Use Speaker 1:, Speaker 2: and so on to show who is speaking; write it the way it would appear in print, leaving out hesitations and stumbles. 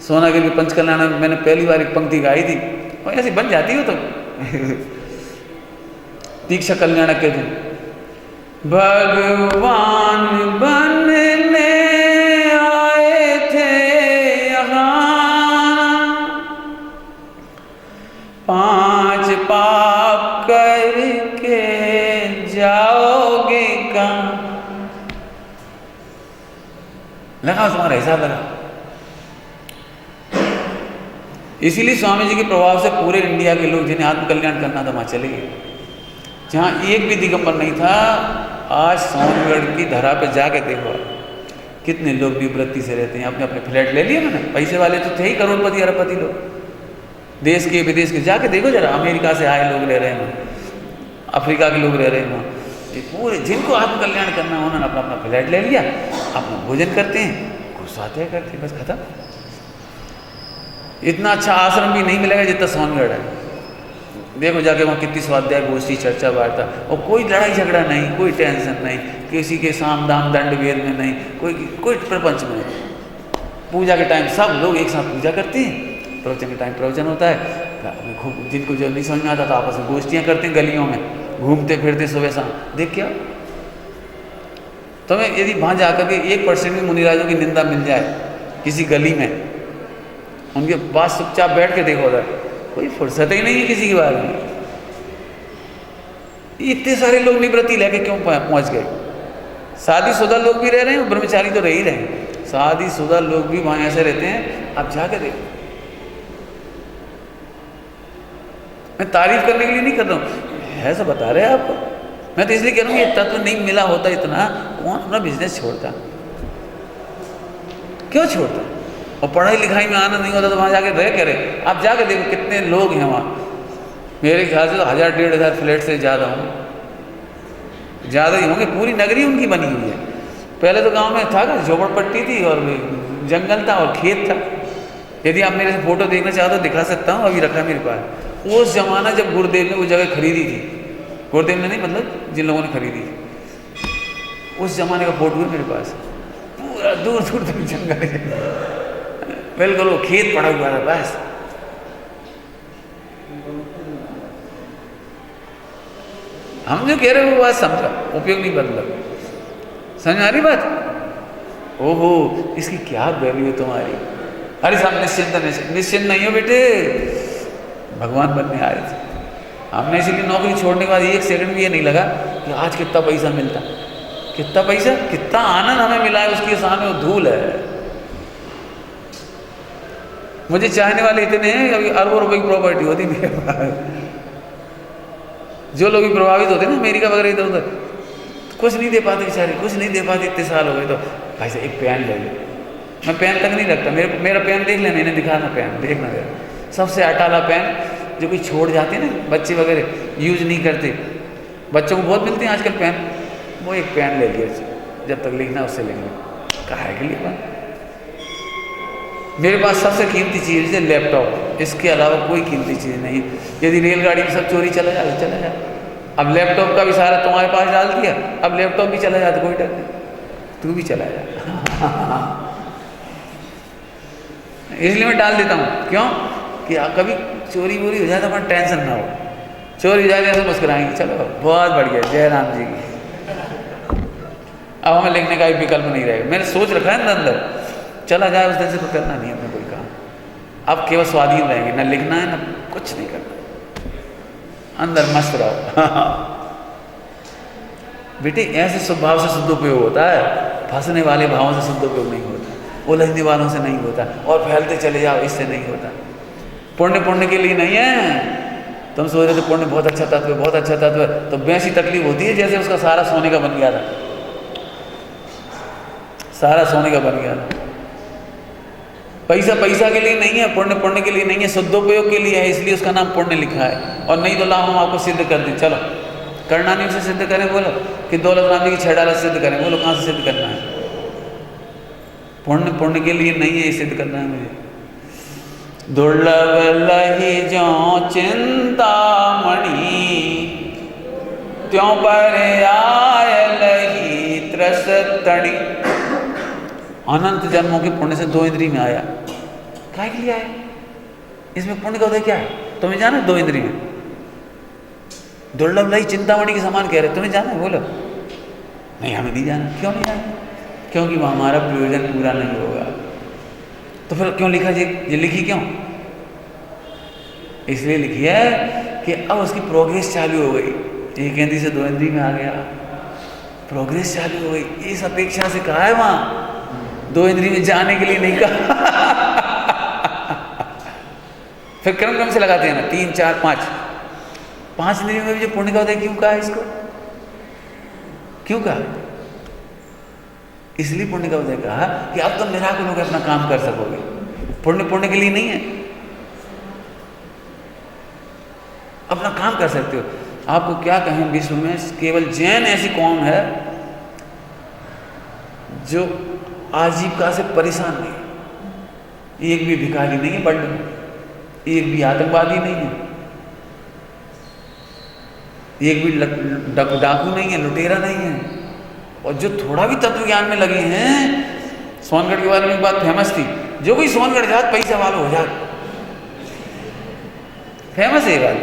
Speaker 1: सोनागिरी के पंचकल्याण में मैंने पहली बार एक पंक्ति गाई थी और ऐसी बन जाती हो तो दीक्षा कल्याण के दिन भगवान बनने आए थे यहाँ, 5 पाप करके जाओगे कहाँ। लगा तुम्हारा हिसाब लगा। इसीलिए स्वामी जी के प्रभाव से पूरे इंडिया के लोग जिन्हें आत्मकल्याण करना था वहाँ चले गए। जहाँ एक भी दिगंबर नहीं था, आज सोनगढ़ की धरा पे जाके देखो कितने लोग विवृत्ति से रहते हैं। अपने अपने फ्लैट ले लिए मैंने, पैसे वाले तो थे ही, करोड़पति अरबपति लोग, देश के विदेश के। जाके देखो जरा, अमेरिका से आए लोग रह रहे हैं वहाँ, अफ्रीका के लोग रह रहे हैं वहाँ। ये पूरे जिनको आत्मकल्याण करना है उन्होंने अपना अपना फ्लैट ले लिया, अपना भोजन करते हैं, घुसाते करते हैं, बस खत्म। इतना अच्छा आश्रम भी नहीं मिलेगा जितना सोनगढ़ है। देखो जाके वहाँ कितनी स्वाध्याय गोष्ठी चर्चा वार्ता, और कोई लड़ाई झगड़ा नहीं, कोई टेंशन नहीं, किसी के साम दाम दंड भेद में नहीं, कोई प्रपंच में नहीं। पूजा के टाइम सब लोग एक साथ पूजा करते हैं, प्रवचन के टाइम प्रवचन होता है, जिनको जो नहीं समझ में आता तो आपस में गोष्ठियाँ करते हैं, गलियों में घूमते फिरते सुबह शाम। देख क्या तुम्हें यदि वहाँ जाकर के 1% भी मुनिराजों की निंदा मिल जाए किसी गली में, उनके पास चुपचाप बैठ के देखो उधर, कोई फुर्सत ही नहीं है किसी के बारे में। इतने सारे लोग निवृत्ति लेके क्यों पहुंच गए? शादीशुदा लोग भी रह रहे हैं, ब्रह्मचारी तो रह ही रहे हैं, शादीशुदा लोग भी वहाँ ऐसे रहते हैं। आप जाके देखो, मैं तारीफ करने के लिए नहीं कर रहा हूँ, ऐसा बता रहे हैं आपको। मैं तो इसलिए कह रहा हूँ, ये तत्व नहीं मिला होता इतना, कौन अपना बिजनेस छोड़ता? क्यों छोड़ता? और पढ़ाई लिखाई में आनंद नहीं होता तो वहाँ जाके रह करे। आप जाके देखो कितने लोग हैं वहाँ, मेरे ख्याल से तो 1000-1500 फ्लैट से ज़्यादा होंगे, ज़्यादा ही होंगे। पूरी नगरी उनकी बनी हुई है। पहले तो गांव में था ना, झोपड़पट्टी थी और जंगल था और खेत था। यदि आप मेरे से फ़ोटो देखना चाहो तो दिखा सकता हूँ, अभी रखा है मेरे पास। उस जमाना जब गुरुदेव ने वो जगह खरीदी थी, गुरुदेव ने नहीं मतलब जिन लोगों ने खरीदी थी, उस जमाने का फोटो है मेरे पास। पूरा दूर दूर तक जंगल है, बिल्कुल वो खेत पड़ा हुआ था बस। हम जो कह रहे हैं वो बात समझा, उपयोग नहीं बदला। समझ आ रही बात? ओहो, इसकी क्या वैल्यू है तुम्हारी? अरे साहब निश्चिंत नहीं हो बेटे, भगवान बनने आए थे। हमने इसीलिए नौकरी छोड़ने के बाद 1 सेकंड भी ये नहीं लगा कि आज कितना पैसा मिलता, कितना पैसा, कितना आनंद हमें मिला है, उसके सामने वो धूल है। मुझे चाहने वाले इतने हैं, अभी अरबों रुपए की प्रॉपर्टी होती मेरे पास। जो लोग भी प्रभावित होते हैं ना अमेरिका वगैरह इधर उधर, कुछ नहीं दे पाते बेचारे, कुछ नहीं दे पाते। इतने साल हो गए तो भाई साहब एक पेन ले लो। मैं पेन तक नहीं रखता, मेरा पेन देख लेना, इन्हें दिखाना पेन देखना। मेरा सबसे अटाला पेन जो कोई छोड़ जाते हैं ना, बच्चे वगैरह यूज नहीं करते, बच्चों को बहुत मिलते हैं आजकल पेन, वो एक पेन ले लिया, जब तक लिखना उससे लिख लो। काहे के लिए बात? मेरे पास सबसे कीमती चीज़ है लैपटॉप, इसके अलावा कोई कीमती चीज़ नहीं। यदि रेलगाड़ी में सब चोरी चला जाए चला जाए, अब लैपटॉप का भी सारा तुम्हारे पास डाल दिया, अब लैपटॉप भी चला जाए तो कोई डर नहीं, तू भी चला जा। इसलिए मैं डाल देता हूँ, क्यों कि कभी चोरी वोरी हो जाए तो अपना टेंशन ना हो। चोरी हो जाए तो मुस्कुराएंगे, चलो बहुत बढ़िया, जय राम जी की। अब हमें लिखने का भी विकल्प नहीं रहेगा। मैंने सोच रखा है ना अंदर, चला जाए उस दिन से तो करना नहीं अपने कोई काम। अब केवल स्वाधीन रहेंगे, ना लिखना है ना कुछ नहीं करना, अंदर मस्त रहो। बेटे ऐसे स्वभाव से सदुपयोग होता है, फंसने वाले भावों से सदुपयोग नहीं होता, उलझने वालों से नहीं होता, और फैलते चले जाओ इससे नहीं होता। पुण्य के लिए नहीं है। तुम सोच रहे थे पुण्य बहुत अच्छा तत्व है, बहुत अच्छा तत्व है, तो वैसी तकलीफ होती है जैसे उसका सारा सोने का बन गया था, सारा सोने का बन गया था। पैसा के लिए नहीं है, पुण्य के लिए नहीं है, सदुपयोग के लिए है, इसलिए उसका नाम पुण्य लिखा है। और नहीं तो लाओ हम आपको सिद्ध कर दें, चलो करनानी से सिद्ध करें, बोलो कि दौलत राम जी की 6 डाला सिद्ध करें, बोलो कहाँ से सिद्ध करना है? पुण्य के लिए नहीं है, ये सिद्ध करना है मुझे। दुर्लभ लही जो चिंतामणि, त्यों पर आय लही त्रस तणी। अनंत जन्मों के पुण्य से 2 इंद्री में आया, काहे के लिए आए? इसमें पुण्य का उदय क्या है? तुम्हें जाना है 2 इंद्रिय में दुर्लभ लई चिंतामणि के समान कह रहे, तुम्हें जाना है? बोलो नहीं, हमें नहीं जाना। क्यों नहीं जाना? क्योंकि वह हमारा प्रयोजन पूरा नहीं होगा। तो फिर क्यों लिखा जी? ये लिखी क्यों? इसलिए लिखी है कि अब उसकी प्रोग्रेस चालू हो गई, 1 इंद्रिय से 2 इंद्रिय में आ गया, प्रोग्रेस चालू हो गई। इस अपेक्षा से कहा है वहां 2 इंद्रिय में जाने के लिए नहीं कहा। फिर क्रम क्रम से लगाते हैं ना, 3, 4, 5 इंद्रियों में भी जो पुण्य का उदय क्यों कहा? इसको क्यों कहा? इसलिए पुण्य का उदय कहा कि अब तुम निराकुल होकर अपना काम कर सकोगे। पुण्य के लिए नहीं है, अपना काम कर सकते हो। आपको क्या कहें, विश्व में केवल जैन ऐसी कौम है जो आजीविका से परेशान नहीं। एक भी भिखारी नहीं है वर्ल्ड में, एक भी आतंकवादी नहीं है, एक भी डाकू नहीं है, लुटेरा नहीं है। और जो थोड़ा भी तत्व ज्ञान में लगे हैं, सोनगढ़ के बारे में एक बात फेमस थी, जो कोई सोनगढ़ जात पैसा वाला हो जात, फेमस है ये बात।